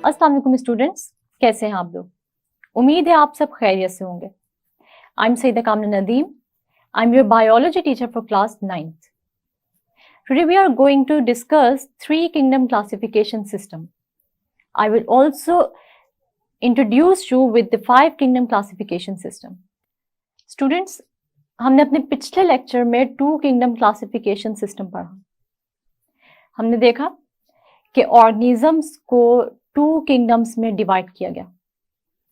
अस्सलाम वालेकुम स्टूडेंट्स, कैसे हैं आप लोग? उम्मीद है आप सब खैरियत से होंगे। आई एम सईदा कामना Nadeem. I am your biology teacher for class 9th. Today we are going to discuss three kingdom classification system. I will also introduce you with the 5 kingdom classification system. Students, हमने अपने पिछले lecture में 2 kingdom classification system पढ़ा। हमने देखा कि organisms को 2 kingdoms में डिवाइड किया गया,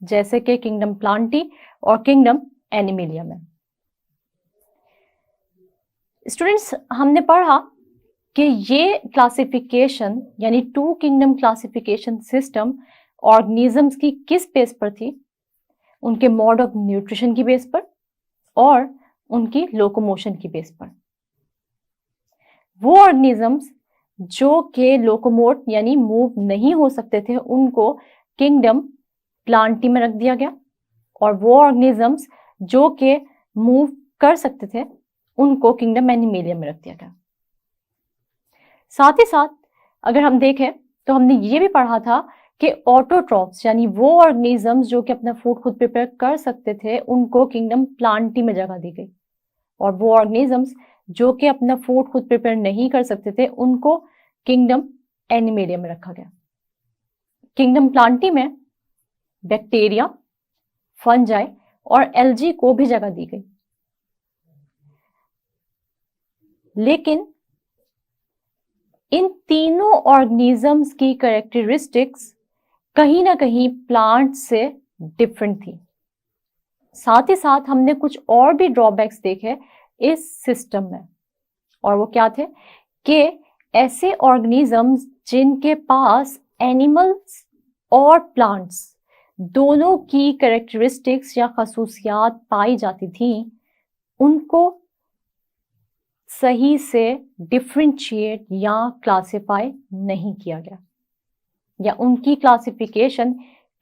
जैसे कि किंगडम प्लांटी और किंगडम एनिमेलिया में। स्टूडेंट्स, हमने पढ़ा कि ये क्लासिफिकेशन यानी 2 किंगडम क्लासिफिकेशन सिस्टम ऑर्गेनिजम्स की किस बेस पर थी? उनके मोड ऑफ न्यूट्रिशन की बेस पर और उनकी लोकोमोशन की बेस पर। वो ऑर्गेनिजम्स जो के लोकोमोट यानी मूव नहीं हो सकते थे, उनको किंगडम प्लांटी में रख दिया गया, और वो ऑर्गेनिजम्स जो के मूव कर सकते थे, उनको किंगडम एनिमेलिया में रख दिया गया। साथ ही साथ अगर हम देखें तो हमने ये भी पढ़ा था कि ऑटोट्रॉफ्स यानी वो ऑर्गेनिजम्स जो कि अपना फूड खुद प्रिपेयर कर सकते थे, उनको किंगडम प्लांटी में जगह दी गई, और वो ऑर्गेनिजम्स जो कि अपना फूड खुद प्रिपेयर नहीं कर सकते थे, उनको किंगडम एनिमेलिया में रखा गया। किंगडम प्लांटी में बैक्टीरिया, फंजाई और एल्गी को भी जगह दी गई। लेकिन इन तीनों ऑर्गेनिजम्स की कैरेक्टरिस्टिक्स कहीं ना कहीं प्लांट से डिफरेंट थी। साथ ही साथ हमने कुछ और भी ड्रॉबैक्स देखे इस सिस्टम में, और वो क्या थे कि ऐसे ऑर्गेनिजम्स जिनके पास एनिमल्स और प्लांट्स दोनों की कैरेक्टरिस्टिक्स या खसूसियात पाई जाती थी, उनको सही से डिफरेंशिएट या क्लासिफाई नहीं किया गया, या उनकी क्लासिफिकेशन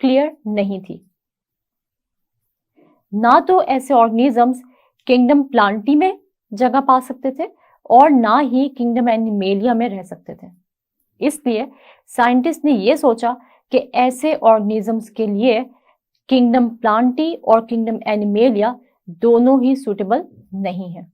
क्लियर नहीं थी। ना तो ऐसे ऑर्गेनिजम्स किंगडम प्लांटी में जगह पा सकते थे और ना ही किंगडम एनिमेलिया में रह सकते थे। इसलिए साइंटिस्ट ने यह सोचा कि ऐसे ऑर्गेनिजम्स के लिए किंगडम प्लांटी और किंगडम एनिमेलिया दोनों ही सूटेबल नहीं है।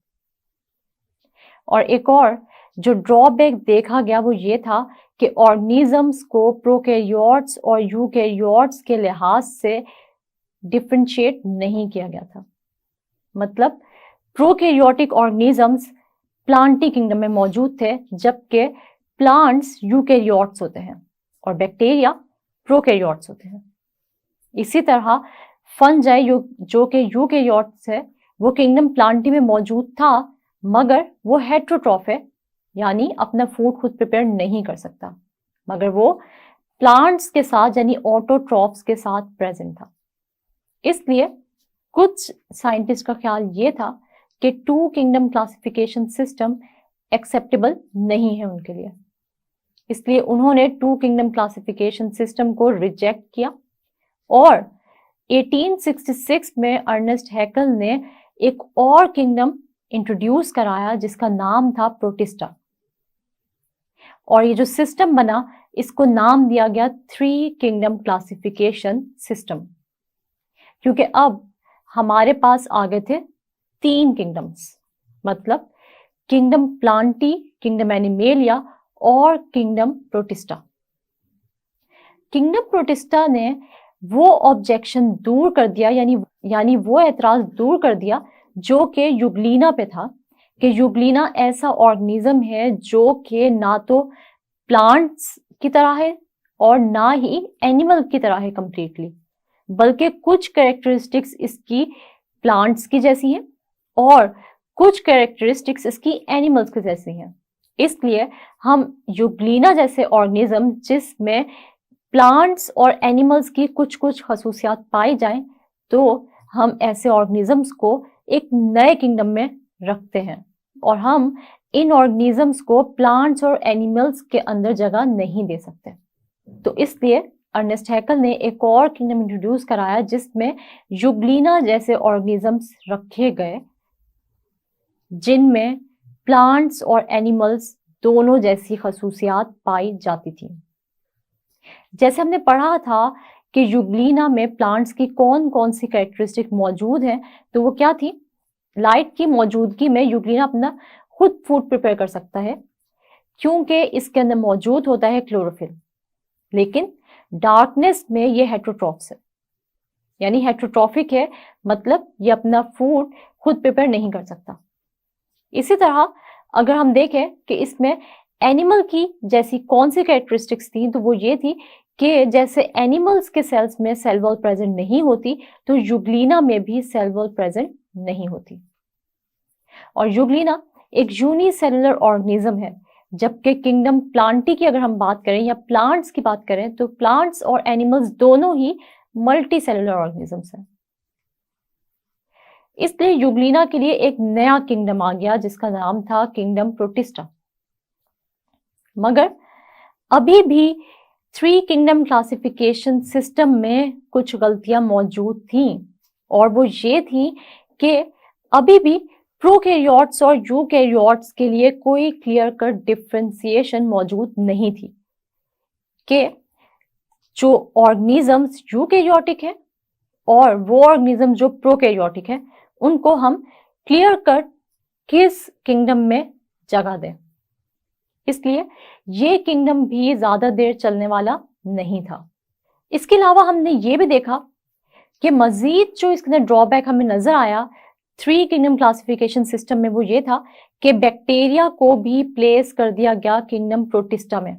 और एक और जो ड्रॉबैक देखा गया वो ये था कि ऑर्गेनिजम्स को प्रोकैरियोट्स और यूकैरियोट्स के लिहाज से डिफरेंशिएट नहीं किया गया था। मतलब प्रोकैरियोटिक ऑर्गेनिजम्स प्लांटी किंगडम में मौजूद थे, जबकि प्लांट्स यूकैरियोट्स होते हैं और बैक्टीरिया प्रोकैरियोट्स होते हैं। इसी तरह फंजाई जो कि यूकैरियोट्स है, वो किंगडम प्लांटी में मौजूद था, मगर वो हेटेरोट्रॉफ है, यानी अपना फूड खुद प्रिपेयर नहीं कर सकता, मगर वो प्लांट्स के साथ यानी ऑटोट्रॉफ्स के साथ प्रेजेंट था। इसलिए कुछ साइंटिस्ट का ख्याल ये था कि 2 किंगडम क्लासिफिकेशन सिस्टम एक्सेप्टेबल नहीं है उनके लिए। इसलिए उन्होंने 2 किंगडम क्लासिफिकेशन सिस्टम को रिजेक्ट किया, और 1866 में अर्नेस्ट हैकल ने एक और किंगडम इंट्रोड्यूस कराया जिसका नाम था प्रोटिस्टा, और ये जो सिस्टम बना इसको नाम दिया गया 3 किंगडम क्लासिफिकेशन सिस्टम, क्योंकि अब हमारे पास आ गए थे 3 किंगडम्स, मतलब किंगडम प्लांटी, किंगडम एनिमेलिया और किंगडम प्रोटिस्टा। किंगडम प्रोटिस्टा ने वो ऑब्जेक्शन दूर कर दिया, यानी वो एतराज दूर कर दिया जो कि यूग्लिना पे था, कि यूग्लिना ऐसा ऑर्गेनिज्म है जो कि ना तो प्लांट्स की तरह है और ना ही एनिमल की तरह है कंप्लीटली, बल्कि कुछ कैरेक्टरिस्टिक्स इसकी प्लांट्स की जैसी हैं और कुछ कैरेक्टरिस्टिक्स इसकी एनिमल्स की जैसी हैं। इसलिए हम यूग्लिना जैसे ऑर्गेनिज्म जिसमें प्लांट्स और एनिमल्स की कुछ कुछ खसूसियात पाई जाएं, तो हम ऐसे ऑर्गेनिजम्स को एक नए किंगडम में रखते हैं, और हम इन ऑर्गेनिजम्स को प्लांट्स और एनिमल्स के अंदर जगह नहीं दे सकते। तो इसलिए अर्नेस्ट हैकल ने एक और किंगडम इंट्रोड्यूस कराया जिसमें यूग्लिना जैसे ऑर्गेनिजम्स रखे गए, जिनमें प्लांट्स और एनिमल्स दोनों जैसी खसूसियात पाई जाती थी। जैसे हमने पढ़ा था कि यूग्लिना में प्लांट्स की कौन कौन सी कैरेक्टरिस्टिक मौजूद हैं, तो वो क्या थी? लाइट की मौजूदगी में यूग्लिना अपना खुद फूड प्रिपेयर कर सकता है क्योंकि इसके अंदर मौजूद होता है क्लोरोफिल। लेकिन डार्कनेस में ये हेटेरोट्रॉफ्स है, यानी हेटेरोट्रॉफिक है, मतलब ये अपना फूड खुद प्रिपेयर नहीं कर सकता। इसी तरह अगर हम देखें कि इसमें एनिमल की जैसी कौन सी कैरेक्टरिस्टिक्स थी, तो वो ये थी कि जैसे एनिमल्स के सेल्स में सेल वॉल प्रेजेंट नहीं होती, तो यूग्लिना में भी सेल वॉल प्रेजेंट नहीं होती। और यूग्लिना एक यूनिसेलुलर ऑर्गेनिज्म है, जबकि किंगडम प्लांटी की अगर हम बात करें या प्लांट्स की बात करें, तो प्लांट्स और एनिमल्स दोनों ही मल्टी सेलुलर ऑर्गेनिजम्स हैं। इसलिए यूग्लिना के लिए एक नया किंगडम आ गया जिसका नाम था किंगडम प्रोटिस्टा। मगर अभी भी 3 किंगडम क्लासिफिकेशन सिस्टम में कुछ गलतियां मौजूद थीं, और वो ये थी कि अभी भी प्रोकैरियोट्स और यूकैरियोट्स के लिए कोई क्लियर कट डिफरेंशिएशन मौजूद नहीं थी कि जो ऑर्गेनिजम्स यूकैरियोटिक है और वो ऑर्गेनिज्म जो प्रोकैरियोटिक है, उनको हम क्लियर कट किस किंगडम में जगह दें। इसलिए ये किंगडम भी ज्यादा देर चलने वाला नहीं था। इसके अलावा हमने ये भी देखा कि मजीद जो इसके अंदर ड्रॉबैक हमें नजर आया 3 किंगडम क्लासिफिकेशन सिस्टम में, वो ये था कि बैक्टीरिया को भी प्लेस कर दिया गया किंगडम प्रोटिस्टा में।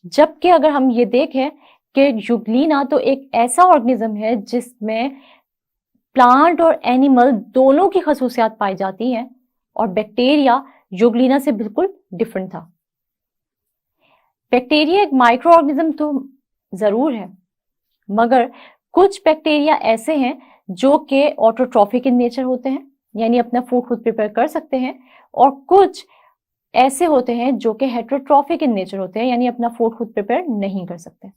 जबकि अगर हम ये देखें कि यूग्लिना तो एक ऐसा ऑर्गेनिज्म है जिसमें प्लांट और एनिमल दोनों की खसूसियात पाई जाती हैं, और बैक्टीरिया यूग्लिना से बिल्कुल डिफरेंट था। बैक्टीरिया एक माइक्रो ऑर्गेनिज्म तो जरूर है, मगर कुछ बैक्टीरिया ऐसे हैं जो कि ऑटोट्रॉफिक इन नेचर होते हैं, यानी अपना फूड खुद प्रिपेयर कर सकते हैं, और कुछ ऐसे होते हैं जो कि हेटेरोट्रॉफिक इन नेचर होते हैं, यानी अपना फूड खुद प्रिपेयर नहीं कर सकते।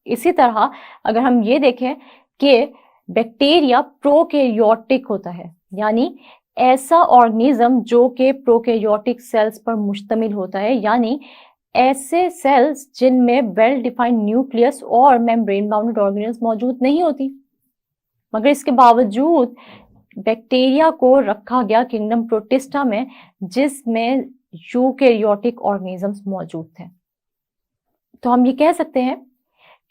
इसी तरह अगर हम ये देखें कि बैक्टीरिया प्रोकैरियोटिक होता है, यानी ऐसा ऑर्गेनिज्म जो कि प्रोकैरियोटिक सेल्स पर मुश्तमिल होता है, यानी ऐसे सेल्स जिनमें वेल डिफाइंड न्यूक्लियस और मेम्ब्रेन बाउंडेड ऑर्गेनेल्स मौजूद नहीं होती। मगर इसके बावजूद बैक्टीरिया को रखा गया किंगडम प्रोटिस्टा में, जिसमें यूकैरियोटिक ऑर्गेनिजम्स मौजूद थे। तो हम ये कह सकते हैं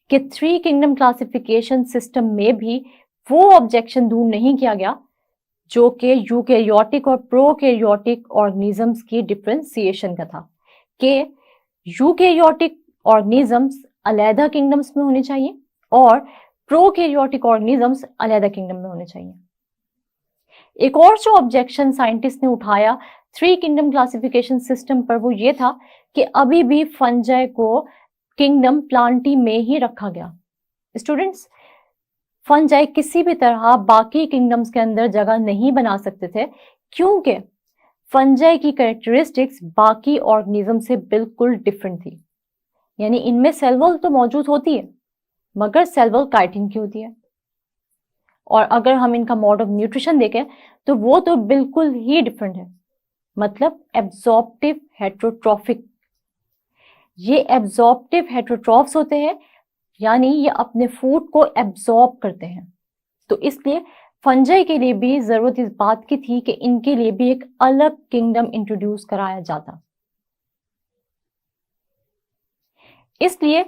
कि 3 किंगडम क्लासिफिकेशन सिस्टम में भी वो ऑब्जेक्शन दूर नहीं किया गया जो कि यूकैरियोटिक और प्रोकैरियोटिक ऑर्गेनिजम्स की डिफरेंशिएशन का था, कि यूकैरियोटिक ऑर्गेनिजम्स अलग किंगडम्स में होने चाहिए और प्रोकैरियोटिक ऑर्गेनिजम्स अलग किंगडम में होने चाहिए। एक और जो ऑब्जेक्शन साइंटिस्ट ने उठाया 3 किंगडम क्लासिफिकेशन सिस्टम पर, वो ये था कि अभी भी फंजाई को किंगडम प्लांटी में ही रखा गया। स्टूडेंट्स, फंजाई किसी भी तरह बाकी किंगडम्स के अंदर जगह नहीं बना सकते थे, क्योंकि फंजाई की कैरेक्टरिस्टिक्स बाकी ऑर्गेनिज्म से बिल्कुल डिफरेंट थी। यानी इनमें सेल वॉल तो मौजूद होती है, मगर सेल वॉल काइटिन की होती है, और अगर हम इनका मोड ऑफ न्यूट्रिशन देखें तो वो तो बिल्कुल ही डिफरेंट है, मतलब एब्जॉर्प्टिव हेटेरोट्रॉफिक। ये एब्जॉर्प्टिव हेटेरोट्रॉफ्स होते हैं, यानी ये अपने फूड को एब्जॉर्ब करते हैं। तो इसलिए फंजाई के लिए भी जरूरत इस बात की थी कि इनके लिए भी एक अलग किंगडम इंट्रोड्यूस कराया जाता। इसलिए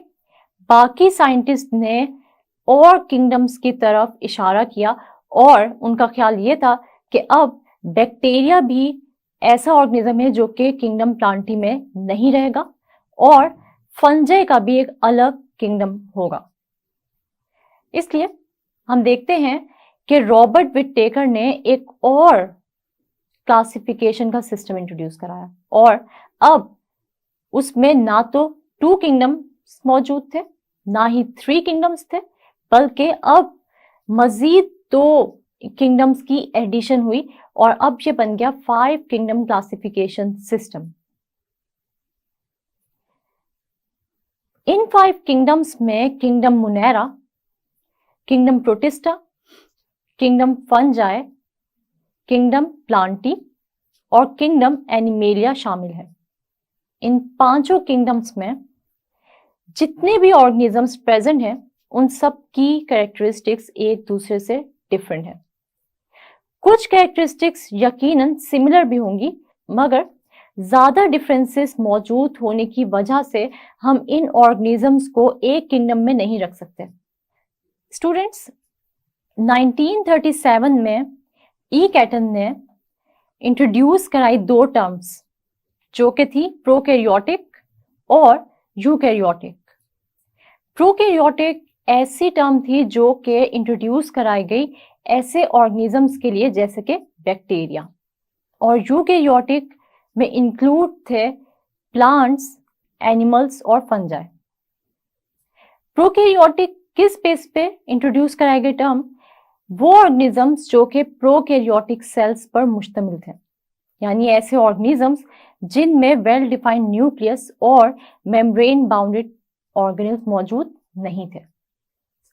बाकी साइंटिस्ट ने और किंगडम्स की तरफ इशारा किया, और उनका ख्याल ये था कि अब बैक्टीरिया भी ऐसा ऑर्गेनिज्म है जो कि किंगडम प्लांटी में नहीं रहेगा, और फंजाई का भी एक अलग किंगडम होगा। इसलिए हम देखते हैं कि रॉबर्ट विटेकर ने एक और क्लासिफिकेशन का सिस्टम इंट्रोड्यूस कराया, और अब उसमें ना तो 2 किंगडम्स मौजूद थे, ना ही 3 किंगडम्स थे, बल्कि अब मजीद 2 किंगडम्स की एडिशन हुई, और अब ये बन गया 5 किंगडम क्लासिफिकेशन सिस्टम। इन 5 किंगडम्स में kingdom Monera, kingdom Protista, kingdom Fungi, kingdom Plantae और किंगडम एनिमेलिया शामिल है। इन 5 किंगडम्स में जितने भी ऑर्गेनिजम्स प्रेजेंट हैं उन सब की कैरेक्टरिस्टिक्स एक दूसरे से डिफरेंट है। कुछ कैरेक्टरिस्टिक्स यकीनन सिमिलर भी होंगी, मगर ज्यादा डिफरेंसेस मौजूद होने की वजह से हम इन ऑर्गेनिजम्स को एक किंगडम में नहीं रख सकते। स्टूडेंट्स, 1937 में ई कैटन ने इंट्रोड्यूस कराई दो टर्म्स जो कि थी प्रोकैरियोटिक और यूकैरियोटिक। प्रोकैरियोटिक ऐसी टर्म थी जो कि इंट्रोड्यूस कराई गई ऐसे ऑर्गेनिजम्स के लिए जैसे कि बैक्टीरिया, और यूकैरियोटिक में इंक्लूड थे प्लांट्स, एनिमल्स और फंजाई। प्रोकैरियोटिक किस बेस पे इंट्रोड्यूस कराई गई टर्म? वो ऑर्गेनिजम्स जो कि प्रोकैरियोटिक सेल्स पर मुश्तमिल थे, यानी ऐसे ऑर्गेनिजम्स जिनमें वेल डिफाइंड न्यूक्लियस और मेम्ब्रेन बाउंडेड ऑर्गेनेल्स मौजूद नहीं थे।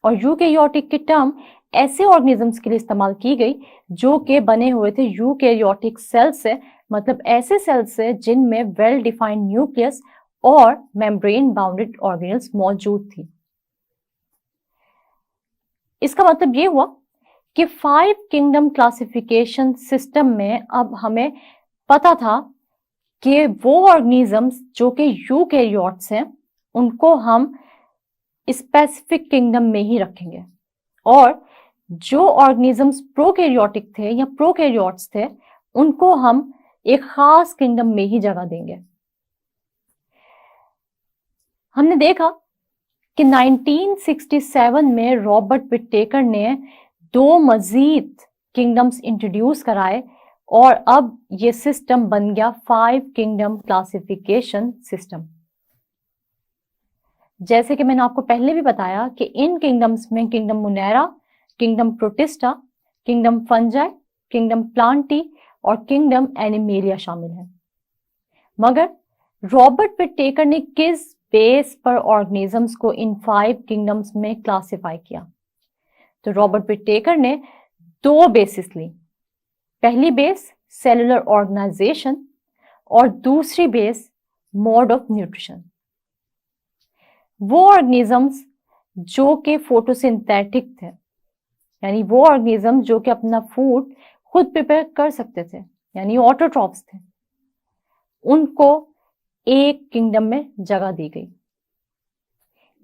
और यूकैरियोटिक की टर्म ऐसे ऑर्गेनिजम्स के लिए इस्तेमाल की गई जो कि बने हुए थे यूकैरियोटिक सेल से, मतलब ऐसे सेल से जिनमें वेल डिफाइंड न्यूक्लियस और मेम्ब्रेन बाउंडेड ऑर्गेनेल्स मौजूद थी। इसका मतलब ये हुआ कि 5 किंगडम क्लासिफिकेशन सिस्टम में अब हमें पता था कि वो ऑर्गेनिजम्स जो कि यूकैरियोट्स हैं उनको हम स्पेसिफिक किंगडम में ही रखेंगे, और जो ऑर्गेनिजम्स प्रोकैरियोटिक थे या प्रोकैरियोट्स थे उनको हम एक खास किंगडम में ही जगह देंगे। हमने देखा कि 1967 में रॉबर्ट विटेकर ने 2 मजीद किंगडम्स इंट्रोड्यूस कराए और अब ये सिस्टम बन गया 5 किंगडम क्लासिफिकेशन सिस्टम। जैसे कि मैंने आपको पहले भी बताया कि इन किंगडम्स में kingdom Monera, kingdom Protista, kingdom Fungi, kingdom Plantae और किंगडम एनिमेलिया शामिल है। मगर रॉबर्ट विटेकर ने किस बेस पर ऑर्गेनिजम्स को इन 5 किंगडम्स में क्लासिफाई किया? तो रॉबर्ट विटेकर ने 2 बेसिस ली। पहली बेस सेलुलर ऑर्गेनाइजेशन और दूसरी बेस मोड ऑफ न्यूट्रिशन। वो ऑर्गेनिजम्स जो कि फोटोसिंथेटिक थे, यानी वो ऑर्गेनिजम्स जो कि अपना फूड खुद प्रिपेयर कर सकते थे, यानी ऑटोट्रॉफ्स थे, उनको एक किंगडम में जगह दी गई।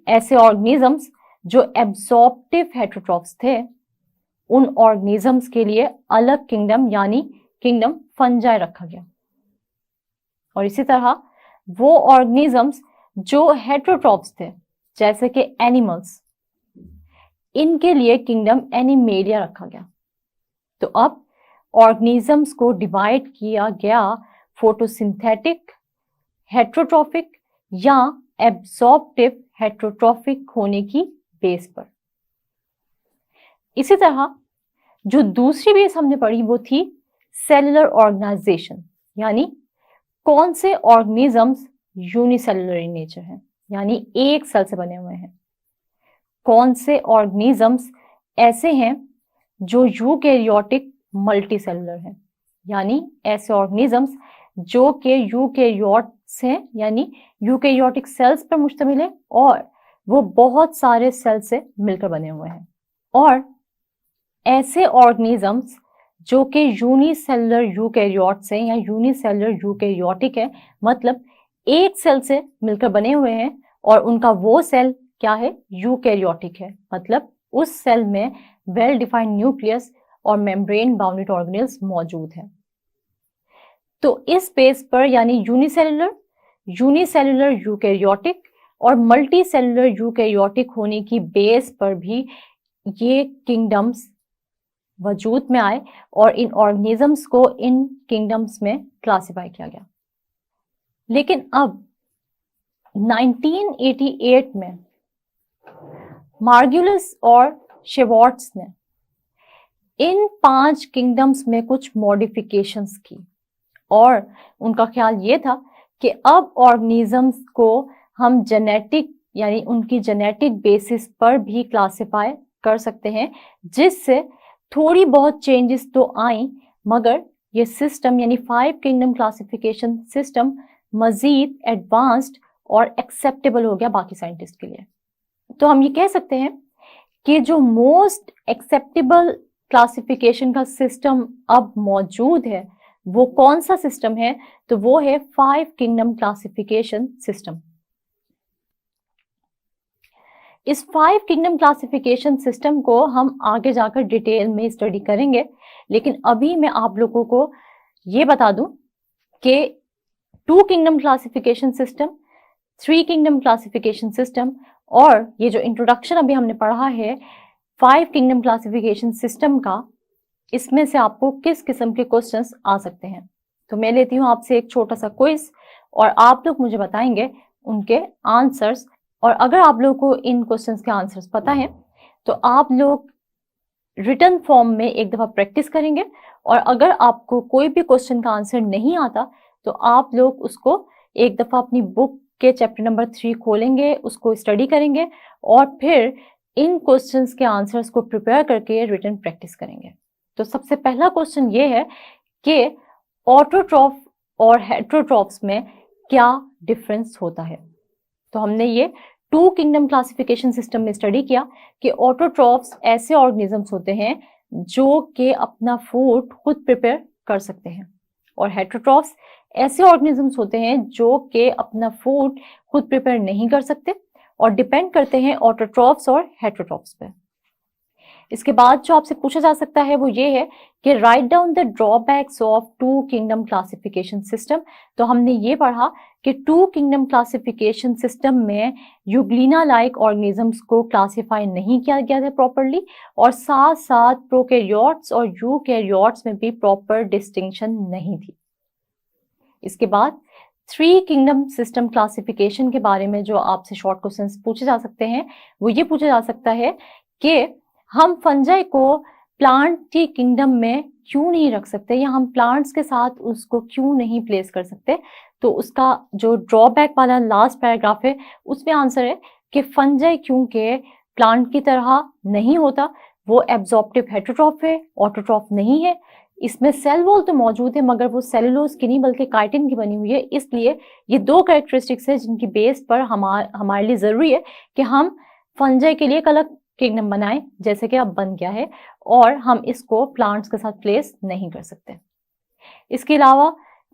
ऐसे ऑर्गेनिजम्स जो एब्सॉर्प्टिव हेटेरोट्रॉफ्स थे उन ऑर्गेनिजम्स के लिए अलग किंगडम यानी किंगडम फंजाई रखा गया। और इसी तरह वो ऑर्गेनिजम्स जो हेटेरोट्रॉफ्स थे जैसे कि एनिमल्स, इनके लिए किंगडम एनिमेलिया रखा गया। तो अब ऑर्गेनिजम्स को डिवाइड किया गया फोटोसिंथेटिक, हेटेरोट्रॉफिक या एब्सॉर्प्टिव हेटेरोट्रॉफिक होने की बेस पर। इसी तरह जो दूसरी बेस हमने पढ़ी वो थी सेलुलर ऑर्गेनाइजेशन, यानी कौन से ऑर्गेनिजम्स यूनिसेलुलर इन नेचर हैं, यानी एक सेल से बने हुए हैं। कौन से ऑर्गेनिजम्स ऐसे हैं जो यूकैरियोटिक मल्टीसेलुलर हैं, यानी ऐसे ऑर्गेनिजम्स जो कि यूकैरियोट्स हैं, यानी यूकैरियोटिक सेल्स पर मुश्तमिल है और वो बहुत सारे सेल से मिलकर बने हुए हैं। और ऐसे ऑर्गेनिजम्स जो कि यूनिसेलुलर यूकैरियोट्स हैं या यूनिसेलुलर यूकैरियोटिक है, मतलब एक सेल से मिलकर बने हुए हैं और उनका वो सेल क्या है? यूकैरियोटिक है, मतलब उस सेल में वेल डिफाइंड न्यूक्लियस और मेम्ब्रेन बाउंडेड ऑर्गेनेल्स मौजूद हैं। तो इस बेस पर यानी यूनिसेलुलर, यूनिसेलुलर यूकैरियोटिक और मल्टी सेलुलर यूकैरियोटिक होने की बेस पर भी ये किंगडम्स वजूद में आए और इन ऑर्गेनिजम्स को इन किंगडम्स में क्लासिफाई किया गया। लेकिन अब 1988 में मार्गुलिस और शेवार्ट्स ने इन 5 किंगडम्स में कुछ मॉडिफिकेशंस की और उनका ख्याल ये था कि अब ऑर्गेनिजम्स को हम जेनेटिक यानी उनकी जेनेटिक बेसिस पर भी क्लासिफाई कर सकते हैं, जिससे थोड़ी बहुत चेंजेस तो आई, मगर ये सिस्टम यानी 5 किंगडम क्लासिफिकेशन सिस्टम मजीद एडवांस्ड और एक्सेप्टेबल हो गया बाकी साइंटिस्ट के लिए। तो हम ये कह सकते हैं कि जो मोस्ट एक्सेप्टेबल क्लासिफिकेशन का सिस्टम अब मौजूद है वो कौन सा सिस्टम है, तो वो है 5 किंगडम क्लासिफिकेशन सिस्टम। इस 5 किंगडम क्लासिफिकेशन सिस्टम को हम आगे जाकर डिटेल में स्टडी करेंगे, लेकिन अभी मैं आप लोगों को ये बता दूं कि 2 kingdom classification system, 3 kingdom classification system और ये जो इंट्रोडक्शन अभी हमने पढ़ा है 5 किंगडम क्लासिफिकेशन सिस्टम का, इसमें से आपको किस किस्म के क्वेश्चंस आ सकते हैं। तो मैं लेती हूँ आपसे एक छोटा सा क्विज और आप लोग मुझे बताएंगे उनके आंसर्स, और अगर आप लोगों को इन क्वेश्चंस के आंसर्स पता है तो आप लोग रिटन फॉर्म में एक दफा प्रैक्टिस करेंगे, और अगर आपको कोई भी क्वेश्चन का आंसर नहीं आता तो आप लोग उसको एक दफा अपनी बुक के चैप्टर नंबर 3 खोलेंगे, उसको स्टडी करेंगे और फिर इन क्वेश्चंस के आंसर्स को प्रिपेयर करके रिटन प्रैक्टिस करेंगे। तो सबसे पहला क्वेश्चन ये है कि ऑटोट्रॉफ और हेटेरोट्रॉफ्स में क्या डिफरेंस होता है। तो हमने ये 2 किंगडम क्लासिफिकेशन सिस्टम में स्टडी किया कि ऑटोट्रॉफ्स ऐसे ऑर्गेनिजम्स होते हैं जो कि अपना फूड खुद प्रिपेयर कर सकते हैं, और हेटेरोट्रॉफ्स ऐसे ऑर्गेनिजम्स होते हैं जो कि अपना फूड खुद प्रिपेयर नहीं कर सकते और डिपेंड करते हैं ऑटोट्रॉफ्स और हेटेरोट्रॉफ्स पे। इसके बाद जो आपसे पूछा जा सकता है वो ये है कि write down the drawbacks of 2 kingdom classification system. तो हमने ये पढ़ा कि 2 किंगडम क्लासिफिकेशन सिस्टम में यूग्लिना लाइक ऑर्गेनिजम्स को क्लासिफाई नहीं किया गया था प्रॉपरली, और साथ साथ प्रोकैरियोट्स और यूकैरियोट्स में भी प्रॉपर डिस्टिंक्शन नहीं थी। इसके बाद 3 किंगडम सिस्टम क्लासिफिकेशन के बारे में जो आपसे शॉर्ट क्वेश्चंस पूछे जा सकते हैं वो ये पूछा जा सकता है कि हम फंजाई को प्लांट की किंगडम में क्यों नहीं रख सकते, या हम प्लांट्स के साथ उसको क्यों नहीं प्लेस कर सकते। तो उसका जो ड्रॉबैक वाला लास्ट पैराग्राफ है उसमें आंसर है कि फंजाई क्योंकि प्लांट की तरह नहीं होता, वो एब्जॉर्प्टिव हेटेरोट्रॉफ है, ऑटोट्रॉफ नहीं है। इसमें सेल वॉल तो मौजूद है मगर वो सेलुलोज की नहीं बल्कि काइटिन की बनी हुई है। इसलिए ये 2 कैरेक्टरिस्टिक्स है जिनकी बेस पर हमारे लिए जरूरी है कि हम फंजाई के लिए एक अलग किंगडम बनाएं, जैसे कि अब बन गया है, और हम इसको प्लांट्स के साथ प्लेस नहीं कर सकते। इसके अलावा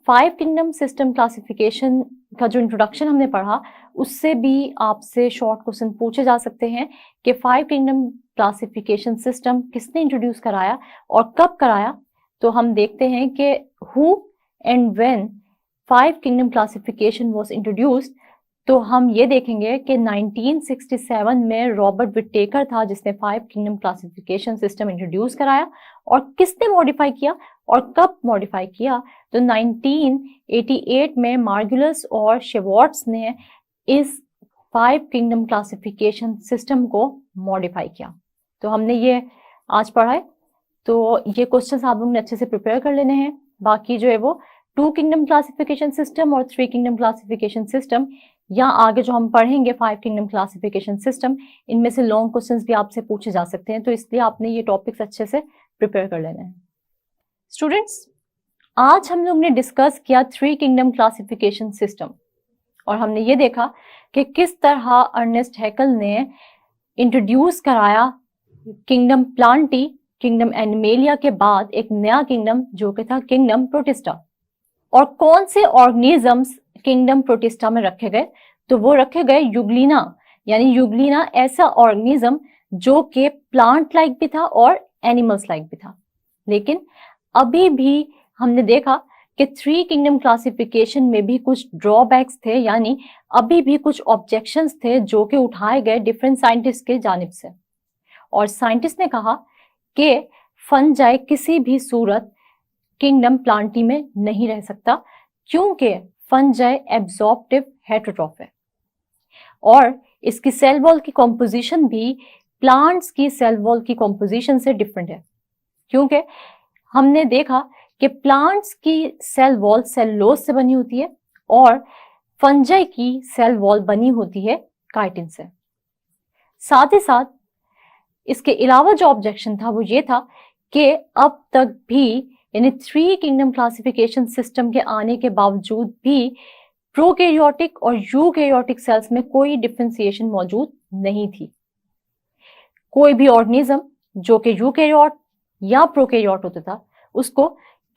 5 किंगडम सिस्टम क्लासिफिकेशन का जो इंट्रोडक्शन हमने पढ़ा उससे भी आपसे शॉर्ट क्वेश्चन पूछे जा सकते हैं कि 5 किंगडम क्लासिफिकेशन सिस्टम किसने इंट्रोड्यूस कराया और कब कराया। तो हम देखते हैं कि who and when 5 kingdom classification was introduced. तो हम ये देखेंगे कि 1967 में रॉबर्ट विटेकर था जिसने 5 किंगडम क्लासिफिकेशन सिस्टम इंट्रोड्यूस कराया, और किसने मॉडिफाई किया और कब मॉडिफाई किया। तो 1988 में मार्गुलस और शेवार्ट्स ने इस 5 किंगडम क्लासिफिकेशन सिस्टम को मॉडिफाई किया। तो हमने ये आज पढ़ा है, तो ये क्वेश्चंस आप लोगों ने अच्छे से प्रिपेयर कर लेने हैं। बाकी जो है वो 2 किंगडम क्लासिफिकेशन सिस्टम और 3 किंगडम क्लासिफिकेशन सिस्टम, या आगे जो हम पढ़ेंगे 5 किंगडम क्लासिफिकेशन सिस्टम, इनमें से लॉन्ग क्वेश्चंस भी आपसे पूछे जा सकते हैं। तो इसलिए आपने ये टॉपिक्स अच्छे से प्रिपेयर कर लेने हैं। स्टूडेंट्स, आज हम लोग ने डिस्कस किया 3 किंगडम क्लासिफिकेशन सिस्टम, और हमने ये देखा कि किस तरह अर्नेस्ट हैकल ने इंट्रोड्यूस कराया किंगडम प्लांटी, किंगडम एनिमेलिया के बाद एक नया किंगडम जो कि था किंगडम प्रोटिस्टा। और कौन से ऑर्गेनिजम्स किंगडम प्रोटिस्टा में रखे गए, तो वो रखे गए यूग्लिना, यानी यूग्लिना ऐसा ऑर्गेनिज्म जो कि प्लांट लाइक भी था और एनिमल्स लाइक भी था। लेकिन अभी भी हमने देखा कि 3 किंगडम क्लासिफिकेशन में भी कुछ ड्रॉबैक्स थे, यानी अभी भी कुछ ऑब्जेक्शंस थे जो कि उठाए गए डिफरेंट साइंटिस्ट के जानिब से। और साइंटिस्ट ने कहा कि फंजाई किसी भी सूरत किंगडम प्लांटी में नहीं रह सकता क्योंकि फंजाई एब्जॉर्प्टिव हेटेरोट्रॉफ है, और इसकी सेल वॉल की कॉम्पोजिशन भी प्लांट्स की सेल वॉल की कॉम्पोजिशन से डिफरेंट है। क्योंकि हमने देखा कि प्लांट्स की सेल वॉल सेलुलोज से बनी होती है और फंजाई की सेल वॉल बनी होती है काइटिन से। साथ ही साथ इसके अलावा जो ऑब्जेक्शन था वो ये था कि अब तक भी, यानी 3 किंगडम क्लासिफिकेशन सिस्टम के आने के बावजूद भी प्रोकैरियोटिक और यूकैरियोटिक सेल्स में कोई डिफरेंशिएशन मौजूद नहीं थी। कोई भी ऑर्गेनिज्म जो कि यूकैरियोट या प्रोकैरियोट होता था उसको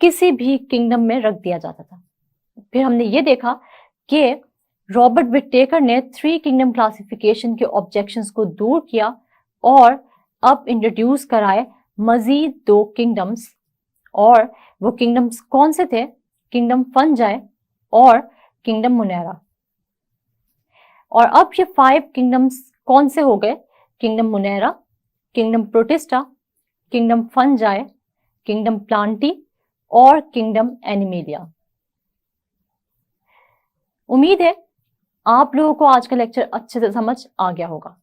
किसी भी किंगडम में रख दिया जाता था। फिर हमने ये देखा कि रॉबर्ट विटेकर ने 3 किंगडम क्लासिफिकेशन के ऑब्जेक्शंस को दूर किया और अब इंट्रोड्यूस कराए मजीद 2 किंगडम्स, और वो किंगडम्स कौन से थे? किंगडम फंजाई और किंगडम मुनेरा। और अब ये 5 किंगडम्स कौन से हो गए? Kingdom Monera, kingdom Protista, kingdom Fungi, kingdom Plantae और किंगडम एनिमेलिया। उम्मीद है आप लोगों को आज का लेक्चर अच्छे से समझ आ गया होगा।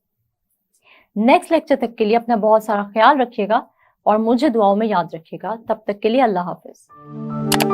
नेक्स्ट लेक्चर तक के लिए अपना बहुत सारा ख्याल रखिएगा और मुझे दुआओं में याद रखिएगा। तब तक के लिए अल्लाह हाफिज।